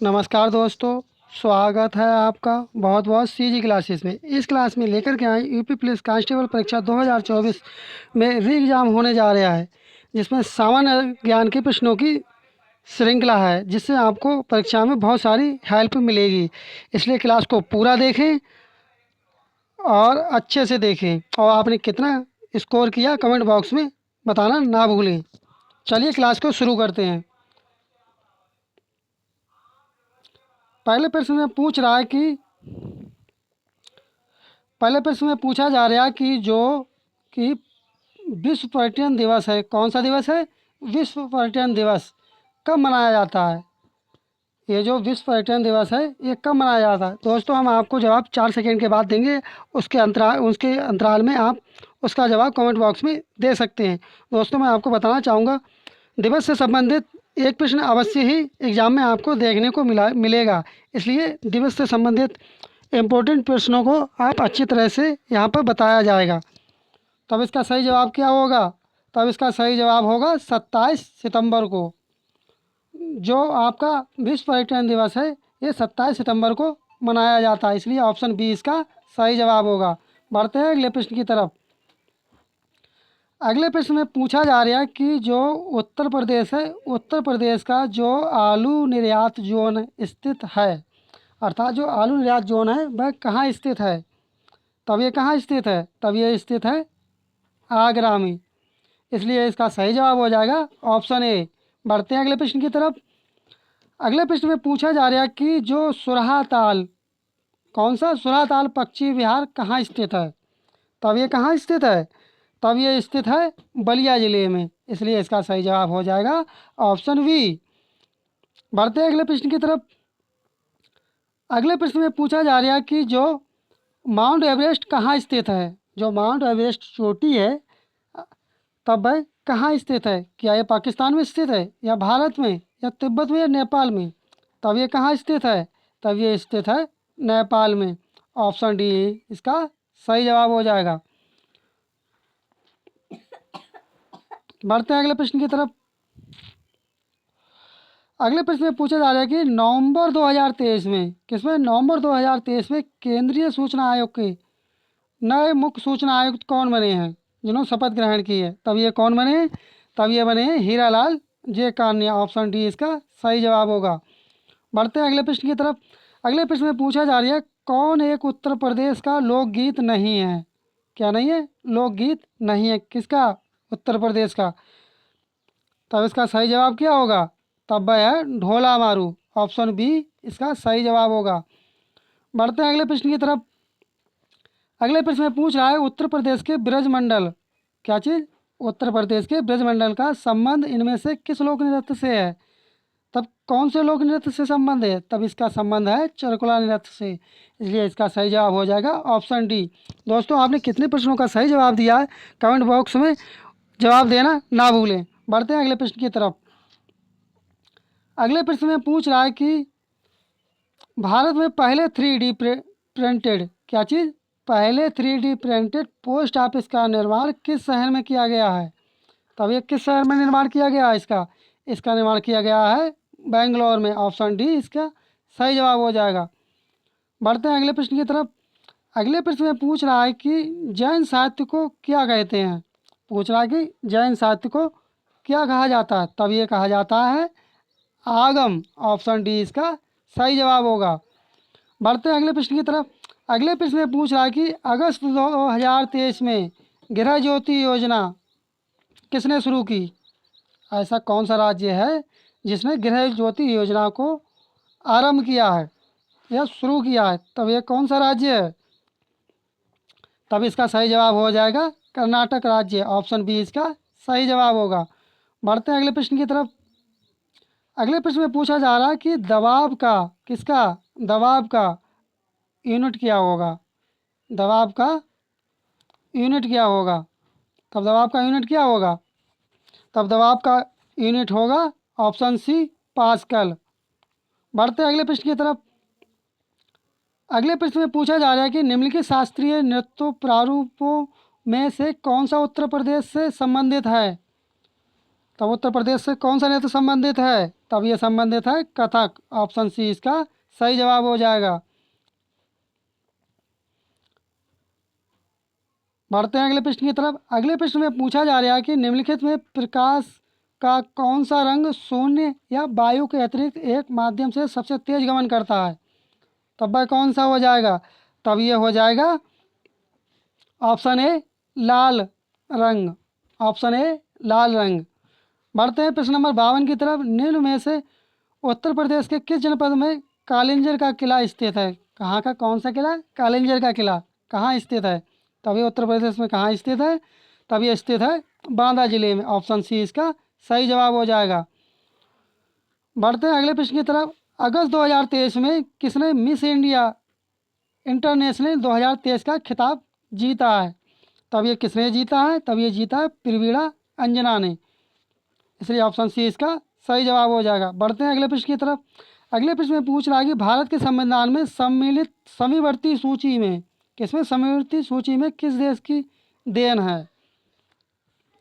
नमस्कार दोस्तों, स्वागत है आपका बहुत बहुत सीजी क्लासेस में। इस क्लास में लेकर के आए यूपी पुलिस कांस्टेबल परीक्षा 2024 में री एग्ज़ाम होने जा रहा है, जिसमें सामान्य ज्ञान के प्रश्नों की श्रृंखला है, जिससे आपको परीक्षा में बहुत सारी हेल्प मिलेगी। इसलिए क्लास को पूरा देखें और अच्छे से देखें, और आपने कितना स्कोर किया कमेंट बॉक्स में बताना ना भूलें। चलिए क्लास को शुरू करते हैं। पहले प्रश्न में पूछ रहा है कि पहले प्रश्न में पूछा जा रहा है कि विश्व पर्यटन दिवस है, कौन सा दिवस है? विश्व पर्यटन दिवस कब मनाया जाता है? ये जो विश्व पर्यटन दिवस है ये कब मनाया जाता है? दोस्तों, हम आपको जवाब 4 सेकेंड के बाद देंगे। उसके अंतराल में आप उसका जवाब कमेंट बॉक्स में दे सकते हैं। दोस्तों, मैं आपको बताना चाहूँगा, दिवस से संबंधित एक प्रश्न अवश्य ही एग्ज़ाम में आपको देखने को मिलेगा। इसलिए दिवस से संबंधित इम्पोर्टेंट प्रश्नों को आप अच्छी तरह से यहाँ पर बताया जाएगा। तब इसका सही जवाब क्या होगा? तब इसका सही जवाब होगा 27 सितंबर को। जो आपका विश्व पर्यटन दिवस है ये 27 सितंबर को मनाया जाता है, इसलिए ऑप्शन बी इसका सही जवाब होगा। बढ़ते हैं अगले प्रश्न की तरफ। अगले प्रश्न में पूछा जा रहा है कि जो उत्तर प्रदेश है, उत्तर प्रदेश का जो आलू निर्यात जोन स्थित है, अर्थात जो आलू निर्यात जोन है वह कहाँ स्थित है? तब ये कहाँ स्थित है? तब ये स्थित है आगरा में, इसलिए इसका सही जवाब हो जाएगा ऑप्शन ए। बढ़ते हैं अगले प्रश्न की तरफ। अगले प्रश्न में पूछा जा रहा है कि जो सुरहा ताल, कौन सा सुरहा ताल पक्षी विहार कहाँ स्थित है? तब ये कहाँ स्थित है? तब ये स्थित है बलिया ज़िले में, इसलिए इसका सही जवाब हो जाएगा ऑप्शन बी। बढ़ते हैं अगले प्रश्न की तरफ। अगले प्रश्न में पूछा जा रहा है कि जो माउंट एवरेस्ट कहाँ स्थित है? जो माउंट एवरेस्ट चोटी है तब वह कहाँ स्थित है? क्या ये पाकिस्तान में स्थित है, या भारत में, या तिब्बत में, या नेपाल में? तब ये कहाँ स्थित है? तब ये स्थित है नेपाल में, ऑप्शन डी इसका सही जवाब हो जाएगा। बढ़ते हैं अगले प्रश्न की तरफ। अगले प्रश्न में पूछा जा रहा है कि नवंबर 2023 में, किसमें? नवंबर 2023 में केंद्रीय सूचना आयोग के नए मुख्य सूचना आयुक्त कौन बने हैं, जिन्होंने शपथ ग्रहण की है? तब ये कौन बने? तब ये बने हीरालाल जे कान्या, ऑप्शन डी इसका सही जवाब होगा। बढ़ते हैं अगले प्रश्न की तरफ। अगले प्रश्न में पूछा जा रहा है कौन एक उत्तर प्रदेश का लोकगीत नहीं है? क्या नहीं है? लोकगीत नहीं है, किसका? उत्तर प्रदेश का। तब इसका सही जवाब क्या होगा? तब वह है ढोला मारू, ऑप्शन बी इसका सही जवाब होगा। बढ़ते हैं अगले प्रश्न की तरफ। अगले प्रश्न में पूछ रहा है उत्तर प्रदेश के ब्रजमंडल, क्या चीज़? उत्तर प्रदेश के ब्रजमंडल का संबंध इनमें से किस लोक नृत्य से है? तब कौन से लोक नृत्य से संबंध है? तब इसका संबंध है चरकुला नृत्य से, इसलिए इसका सही जवाब हो जाएगा ऑप्शन डी। दोस्तों, आपने कितने प्रश्नों का सही जवाब दिया है कमेंट बॉक्स में जवाब देना ना भूलें। बढ़ते हैं अगले प्रश्न की तरफ। अगले प्रश्न में पूछ रहा है कि भारत में पहले 3D प्रिंटेड, क्या चीज़? पहले 3D प्रिंटेड पोस्ट ऑफिस का निर्माण किस शहर में किया गया है? तब ये किस शहर में निर्माण किया गया है इसका? इसका निर्माण किया गया है बेंगलोर में, ऑप्शन डी इसका सही जवाब हो जाएगा। बढ़ते हैं अगले प्रश्न की तरफ। अगले प्रश्न में पूछ रहा है कि जैन साहित्य को क्या कहते हैं? पूछ रहा है कि जैन साहित्य को क्या कहा जाता है? तब ये कहा जाता है आगम, ऑप्शन डी इसका सही जवाब होगा। बढ़ते हैं अगले प्रश्न की तरफ। अगले प्रश्न में पूछ रहा है कि अगस्त 2023 में गृह ज्योति योजना किसने शुरू की? ऐसा कौन सा राज्य है जिसने गृह ज्योति योजना को आरंभ किया है या शुरू किया है? तब ये कौन सा राज्य है? तब इसका सही जवाब हो जाएगा कर्नाटक राज्य, ऑप्शन बी इसका सही जवाब होगा। बढ़ते हैं अगले प्रश्न की तरफ। अगले प्रश्न में पूछा जा रहा है कि दबाव का, किसका? दबाव का यूनिट क्या होगा? दबाव का यूनिट क्या होगा? तब दबाव का यूनिट क्या होगा? तब दबाव का यूनिट होगा ऑप्शन सी पास्कल। बढ़ते हैं अगले प्रश्न की तरफ। अगले प्रश्न में पूछा जा रहा है कि निम्नलिखित शास्त्रीय नृत्य प्रारूपों में से कौन सा उत्तर प्रदेश से संबंधित है? तब उत्तर प्रदेश से कौन सा नृत्य संबंधित है? तब ये संबंधित है कथक। ऑप्शन सी इसका सही जवाब हो जाएगा। बढ़ते हैं अगले प्रश्न की तरफ। अगले प्रश्न में पूछा जा रहा है कि निम्नलिखित में प्रकाश का कौन सा रंग शून्य या वायु के अतिरिक्त एक माध्यम से सबसे तेज गमन करता है? तब वह कौन सा हो जाएगा? तब ये हो जाएगा ऑप्शन ए लाल रंग। ऑप्शन ए लाल रंग। बढ़ते हैं प्रश्न नंबर 52 की तरफ। निम्न में से उत्तर प्रदेश के किस जनपद में कालिंजर का किला स्थित है? कहाँ का कौन सा किला? कालिंजर का किला कहाँ स्थित है? तब ये उत्तर प्रदेश में कहाँ स्थित है? तब ये स्थित है बांदा जिले में। ऑप्शन सी इसका सही जवाब हो जाएगा। बढ़ते हैं अगले प्रश्न की तरफ। अगस्त 2023 में किसने मिस इंडिया इंटरनेशनल 2023 का खिताब जीता है? तब ये किसने जीता है? तब ये जीता है प्रवीणा अंजना ने, इसलिए ऑप्शन सी इसका सही जवाब हो जाएगा। बढ़ते हैं अगले प्रश्न की तरफ। अगले प्रश्न में पूछ रहा है कि भारत के संविधान में सम्मिलित समीवर्ती सूची में किसमें समीवर्ती सूची में किस देश की देन है?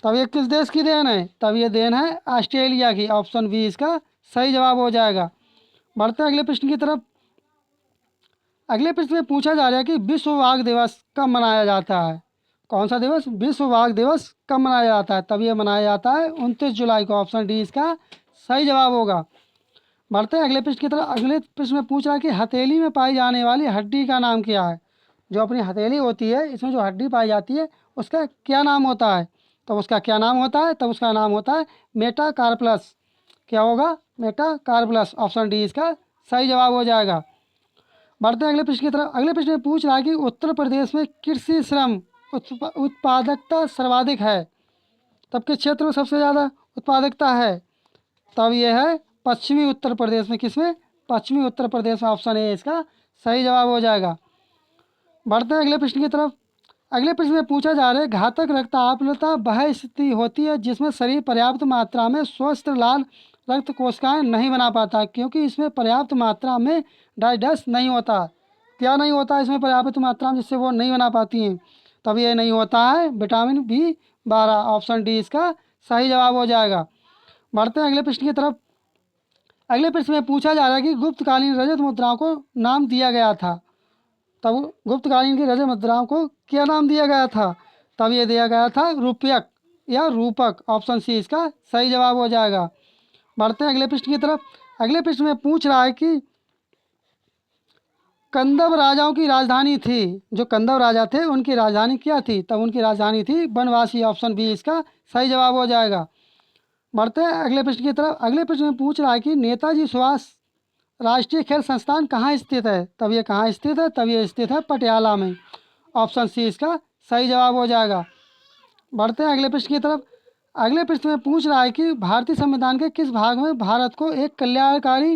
तब ये किस देश की देन है? तब ये देन है ऑस्ट्रेलिया की। ऑप्शन बी इसका सही जवाब हो जाएगा। बढ़ते हैं अगले प्रश्न की तरफ। अगले प्रश्न में पूछा जा रहा है कि विश्व वाघ दिवस कब मनाया जाता है? कौन सा दिवस? विश्व वाघ दिवस कब मनाया जाता है? तब ये मनाया जाता है 29 जुलाई को। ऑप्शन डी इसका सही जवाब होगा। बढ़ते हैं अगले प्रश्न की तरफ। अगले प्रश्न में पूछ रहा है कि हथेली में पाई जाने वाली हड्डी का नाम क्या है? जो अपनी हथेली होती है, इसमें जो हड्डी पाई जाती है उसका क्या नाम होता है? तो उसका क्या नाम होता है? तब उसका नाम होता है मेटाकार्पलस। क्या होगा? मेटाकार्पलस। ऑप्शन डी इसका सही जवाब हो जाएगा। बढ़ते हैं अगले प्रश्न की तरफ। अगले प्रश्न में पूछ रहा है कि उत्तर प्रदेश में कृषि श्रम उत्पादकता सर्वाधिक है, तब किस क्षेत्र में सबसे ज़्यादा उत्पादकता है? तब यह है पश्चिमी उत्तर प्रदेश में। किसमें? पश्चिमी उत्तर प्रदेश में। ऑप्शन ए इसका सही जवाब हो जाएगा। बढ़ते हैं अगले प्रश्न की तरफ। अगले प्रश्न में पूछा जा रहा है घातक रक्तचापलता वह स्थिति होती है जिसमें शरीर पर्याप्त मात्रा में स्वस्थ लाल रक्त कोशिकाएं नहीं बना पाता, क्योंकि इसमें पर्याप्त मात्रा में डाइजेस्ट नहीं होता। क्या नहीं होता इसमें पर्याप्त मात्रा में, जिससे वो नहीं बना पाती हैं? तब ये नहीं होता है विटामिन B12। ऑप्शन डी इसका सही जवाब हो जाएगा। बढ़ते हैं अगले प्रश्न की तरफ। अगले प्रश्न में पूछा जा रहा है कि गुप्तकालीन रजत मुद्राओं को नाम दिया गया था। तब गुप्तकालीन की रजत मुद्राओं को क्या नाम दिया गया था? तब ये दिया गया था रूपयक या रूपक। ऑप्शन सी इसका सही जवाब हो जाएगा। बढ़ते हैं अगले प्रश्न की तरफ। अगले प्रश्न में पूछ रहा है कि कंदव राजाओं की राजधानी थी, जो कंदव राजा थे उनकी राजधानी क्या थी? तब उनकी राजधानी थी बनवासी। ऑप्शन बी इसका सही जवाब हो जाएगा। बढ़ते हैं अगले प्रश्न की तरफ। अगले प्रश्न में पूछ रहा है कि नेताजी सुभाष राष्ट्रीय खेल संस्थान कहाँ स्थित है? तब ये कहाँ स्थित है? तब ये स्थित है पटियाला में। ऑप्शन सी इसका सही जवाब हो जाएगा। बढ़ते हैं अगले प्रश्न की तरफ। अगले प्रश्न में पूछ रहा है कि भारतीय संविधान के किस भाग में भारत को एक कल्याणकारी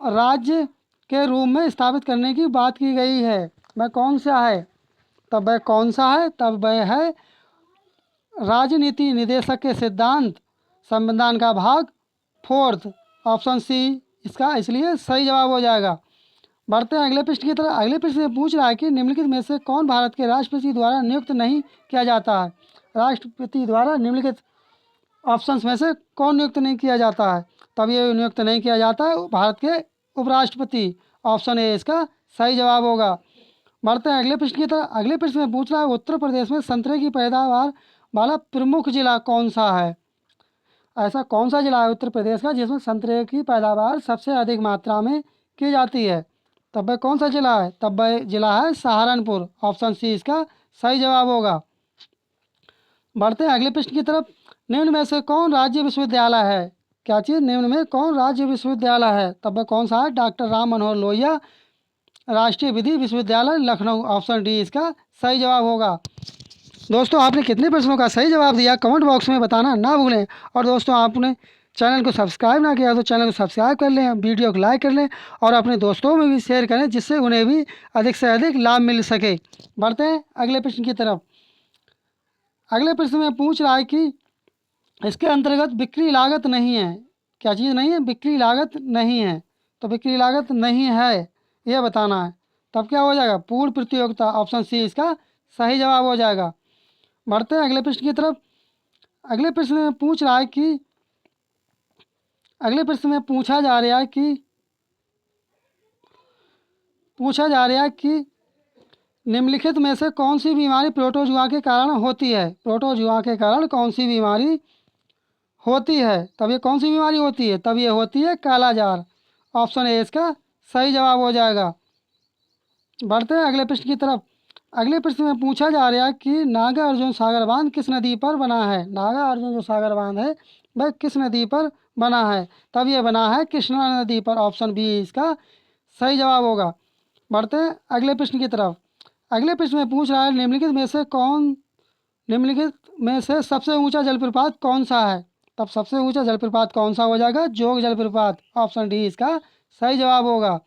राज्य के रूप में स्थापित करने की बात की गई है? वह कौन सा है? तब वह कौन सा है? तब वह है राजनीति निदेशक के सिद्धांत, संविधान का भाग 4। ऑप्शन सी इसका इसलिए सही जवाब हो जाएगा। बढ़ते हैं अगले प्रश्न की तरफ। अगले प्रश्न में पूछ रहा है कि निम्नलिखित में से कौन भारत के राष्ट्रपति द्वारा नियुक्त नहीं किया जाता है? राष्ट्रपति द्वारा निम्नलिखित ऑप्शंस में से कौन नियुक्त नहीं किया जाता है? तब ये नियुक्त नहीं किया जाता है भारत के उपराष्ट्रपति। ऑप्शन ए इसका सही जवाब होगा। बढ़ते हैं अगले प्रश्न की तरफ। अगले प्रश्न में पूछ रहा है उत्तर प्रदेश में संतरे की पैदावार वाला प्रमुख जिला कौन सा है? ऐसा कौन सा जिला है उत्तर प्रदेश का जिसमें संतरे की पैदावार सबसे अधिक मात्रा में की जाती है? तब वह कौन सा जिला है? तब वह जिला है सहारनपुर। ऑप्शन सी इसका सही जवाब होगा। बढ़ते हैं अगले प्रश्न की तरफ। निम्न में से कौन राज्य विश्वविद्यालय है? क्या चीज़? निम्न में कौन राज्य विश्वविद्यालय है? तब वह कौन सा है? डॉक्टर राम मनोहर लोहिया राष्ट्रीय विधि विश्वविद्यालय लखनऊ। ऑप्शन डी इसका सही जवाब होगा। दोस्तों आपने कितने प्रश्नों का सही जवाब दिया कमेंट बॉक्स में बताना ना भूलें। और दोस्तों आपने चैनल को सब्सक्राइब ना किया तो चैनल को सब्सक्राइब कर लें, वीडियो को लाइक कर लें और अपने दोस्तों में भी शेयर करें, जिससे उन्हें भी अधिक से अधिक लाभ मिल सके। बढ़ते हैं अगले प्रश्न की तरफ। अगले प्रश्न में पूछ रहा है कि इसके अंतर्गत बिक्री लागत नहीं है। क्या चीज़ नहीं है? बिक्री लागत नहीं है। तो बिक्री लागत नहीं है यह बताना है। तब क्या हो जाएगा? पूर्ण प्रतियोगिता। ऑप्शन सी इसका सही जवाब हो जाएगा। बढ़ते हैं अगले प्रश्न की तरफ। अगले प्रश्न में पूछ रहा है कि अगले प्रश्न में पूछा जा रहा है कि निम्नलिखित में से कौन सी बीमारी प्रोटोजुआ के कारण होती है। प्रोटोजुआ के कारण कौन सी बीमारी होती है? तब ये कौन सी बीमारी होती है? तब ये होती है कालाजार। ऑप्शन ए इसका सही जवाब हो जाएगा। बढ़ते हैं अगले प्रश्न की तरफ। अगले प्रश्न में पूछा जा रहा है कि नागार्जुन सागर बांध किस नदी पर बना है। नागार्जुन जो सागर बांध है वह किस नदी पर बना है? तब ये बना है कृष्णा नदी पर। ऑप्शन बी इसका सही जवाब होगा। बढ़ते हैं अगले प्रश्न की तरफ। अगले प्रश्न में पूछ रहा है निम्नलिखित में से सबसे ऊंचा जलप्रपात कौन सा है? तब सबसे ऊंचा जलप्रपात कौन सा हो जाएगा? जोग जलप्रपात। ऑप्शन डी इसका सही जवाब होगा।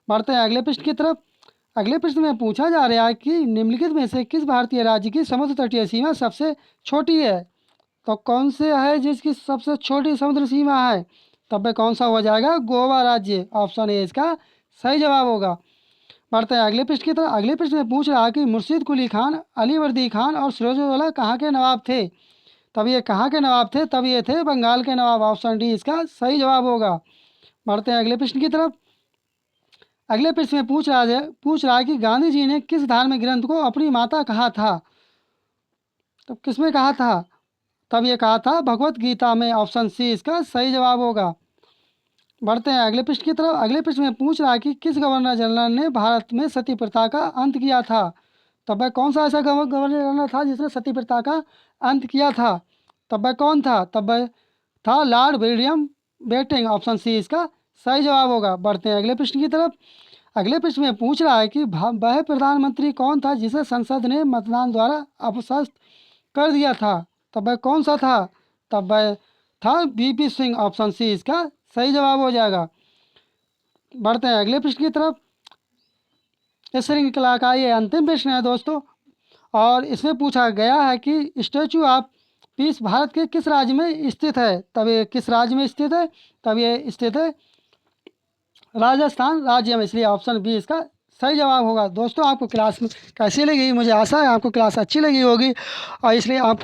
बढ़ते हैं अगले प्रश्न की तरफ। अगले प्रश्न में पूछा जा रहा है कि निम्नलिखित में से किस भारतीय राज्य की समुद्र तटीय सीमा सबसे छोटी है? तो कौन से है जिसकी सबसे छोटी समुद्र सीमा है? तब वह कौन सा हो जाएगा? गोवा राज्य। ऑप्शन ए इसका सही जवाब होगा। बढ़ते हैं अगले प्रश्न की तरफ। अगले प्रश्न में पूछ रहा है कि मुर्शिद कुली खान, अलीवर्दी खान और सिराजुद्दौला कहाँ के नवाब थे? तब ये कहाँ के नवाब थे? तब ये थे बंगाल के नवाब। ऑप्शन डी इसका सही जवाब होगा। बढ़ते हैं अगले प्रश्न की तरफ। अगले प्रश्न में पूछ रहा है कि गांधी जी ने किस धार्मिक ग्रंथ को अपनी माता कहा था? तो किस में कहा था? तब ये कहा था भगवत गीता में। ऑप्शन सी इसका सही जवाब होगा। बढ़ते हैं अगले प्रश्न की तरफ। अगले प्रश्न में पूछ रहा है कि किस गवर्नर जनरल ने भारत में सती प्रथा का अंत किया था? तब वह कौन सा ऐसा गवर्नर जनरल था जिसने सती प्रथा का अंत किया था? तब वह कौन था? तब वह था Lord William Bentinck. Option C इसका सही जवाब होगा। बढ़ते हैं अगले प्रश्न की तरफ। अगले प्रश्न में पूछ रहा है कि वह प्रधानमंत्री कौन था जिसे संसद ने मतदान द्वारा अपदस्थ कर दिया था? तब वह कौन सा था? तब वह था वीपी सिंह। ऑप्शन सी इसका सही जवाब हो जाएगा। बढ़ते हैं अगले प्रश्न की तरफ। इस श्रृंखला का ये अंतिम प्रश्न है दोस्तों, और इसमें पूछा गया है कि स्टैचू ऑफ पीस भारत के किस राज्य में स्थित है? तब ये किस राज्य में स्थित है? तब ये स्थित है राजस्थान राज्य में, इसलिए ऑप्शन बी इसका सही जवाब होगा। दोस्तों आपको क्लास में कैसी लगी? मुझे आशा है आपको क्लास अच्छी लगी होगी, और इसलिए आप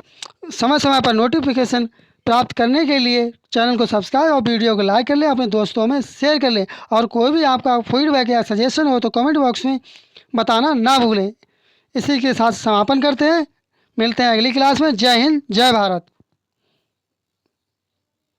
समय समय पर नोटिफिकेशन प्राप्त करने के लिए चैनल को सब्सक्राइब और वीडियो को लाइक कर लें, अपने दोस्तों में शेयर कर लें, और कोई भी आपका फीडबैक या सजेशन हो तो कमेंट बॉक्स में बताना ना भूलें। इसी के साथ समापन करते हैं। मिलते हैं अगली क्लास में। जय हिंद, जय भारत।